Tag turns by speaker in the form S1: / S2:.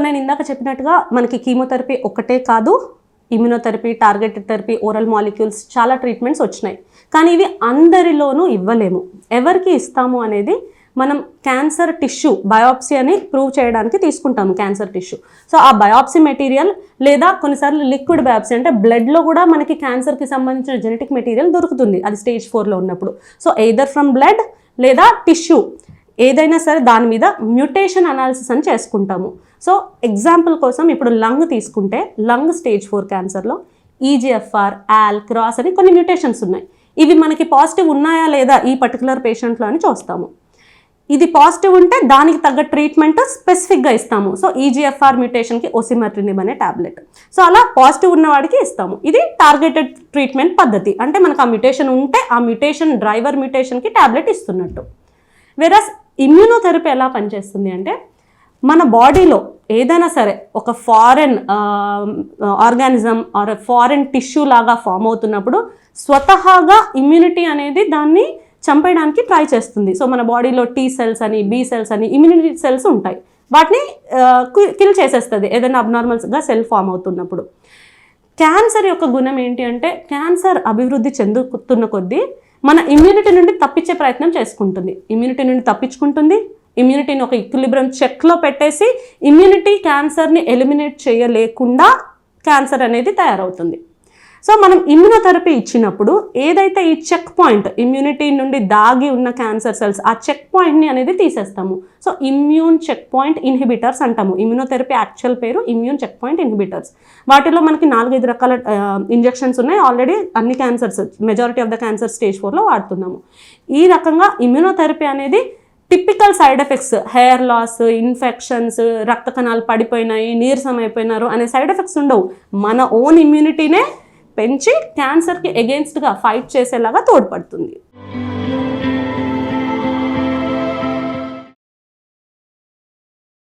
S1: నేను ఇందాక చెప్పినట్టుగా మనకి కీమోథెరపీ ఒక్కటే కాదు, immunotherapy, targeted therapy, oral molecules చాలా ట్రీట్మెంట్స్ వచ్చినాయి. కానీ ఇవి అందరిలోనూ ఇవ్వలేము. ఎవరికి ఇస్తాము అనేది మనం క్యాన్సర్ టిష్యూ బయాప్సీ అని ప్రూవ్ చేయడానికి తీసుకుంటాము క్యాన్సర్ టిష్యూ. సో ఆ బయాప్సీ మెటీరియల్ లేదా కొన్నిసార్లు లిక్విడ్ బయాప్సీ అంటే బ్లడ్లో కూడా మనకి క్యాన్సర్కి సంబంధించిన జెనెటిక్ మెటీరియల్ దొరుకుతుంది అది స్టేజ్ 4లో ఉన్నప్పుడు. సో ఎయిదర్ ఫ్రమ్ బ్లడ్ లేదా టిష్యూ ఏదైనా సరే దాని మీద మ్యూటేషన్ అనాలిసిస్ అని చేసుకుంటాము. సో ఎగ్జాంపుల్ కోసం ఇప్పుడు లంగ్ తీసుకుంటే lung stage 4 క్యాన్సర్లో EGFR, AL, cross అని కొన్ని మ్యూటేషన్స్ ఉన్నాయి. ఇవి మనకి పాజిటివ్ ఉన్నాయా లేదా ఈ పర్టికులర్ పేషెంట్లో అని చూస్తాము. ఇది పాజిటివ్ ఉంటే దానికి తగ్గ ట్రీట్మెంట్ స్పెసిఫిక్గా ఇస్తాము. సో EGFR మ్యూటేషన్కి osimertinib అనే టాబ్లెట్. సో అలా పాజిటివ్ ఉన్నవాడికి ఇస్తాము. ఇది టార్గెటెడ్ ట్రీట్మెంట్ పద్ధతి. అంటే మనకు ఆ మ్యూటేషన్ ఉంటే ఆ మ్యూటేషన్ డ్రైవర్ మ్యూటేషన్కి టాబ్లెట్ ఇస్తున్నట్టు. వెరస్ ఇమ్యూనోథెరపీ ఎలా పనిచేస్తుంది అంటే మన బాడీలో ఏదైనా సరే ఒక foreign organism or foreign tissue లాగా ఫామ్ అవుతున్నప్పుడు స్వతహాగా ఇమ్యూనిటీ అనేది దాన్ని చంపేయడానికి ట్రై చేస్తుంది. సో మన బాడీలో T సెల్స్ అని, B సెల్స్ అని ఇమ్యూనిటీ సెల్స్ ఉంటాయి. వాటిని కిల్ చేసేస్తుంది ఏదైనా అబ్నార్మల్స్గా సెల్ ఫామ్ అవుతున్నప్పుడు. క్యాన్సర్ యొక్క గుణం ఏంటి అంటే క్యాన్సర్ అభివృద్ధి చెందుతున్న కొద్దీ మన ఇమ్యూనిటీ నుండి తప్పించే ప్రయత్నం చేసుకుంటుంది. ఇమ్యూనిటీ నుండి తప్పించుకుంటుంది. ఇమ్యూనిటీని ఒక ఈక్విలిబ్రియం చెక్లో పెట్టేసి ఇమ్యూనిటీ క్యాన్సర్ని ఎలిమినేట్ చేయలేకుండా క్యాన్సర్ అనేది తయారవుతుంది. సో మనం ఇమ్యూనోథెరపీ ఇచ్చినప్పుడు ఏదైతే ఈ చెక్ పాయింట్ ఇమ్యూనిటీ నుండి దాగి ఉన్న క్యాన్సర్ సెల్స్ ఆ చెక్ పాయింట్ని అనేది తీసేస్తాము. So immune check point inhibitors అంటాము. ఇమ్యూనోథెరపీ యాక్చువల్ పేరు ఇమ్యూన్ చెక్ పాయింట్ ఇన్హిబిటర్స్. వాటిలో మనకి 4-5 రకాల ఇంజెక్షన్స్ ఉన్నాయి. ఆల్రెడీ అన్ని cancers majority of the cancer stage 4లో వాడుతున్నాము. ఈ రకంగా ఇమ్యూనోథెరపీ అనేది typical side effects hair loss, infections, రక్త కణాలు పడిపోయినాయి, నీరసం అయిపోయినారు అనే సైడ్ ఎఫెక్ట్స్ ఉండవు. మన ఓన్ ఇమ్యూనిటీనే పెంచి క్యాన్సర్కి ఎగెయిన్స్ట్గా ఫైట్ చేసేలాగా తోడ్పడుతుంది.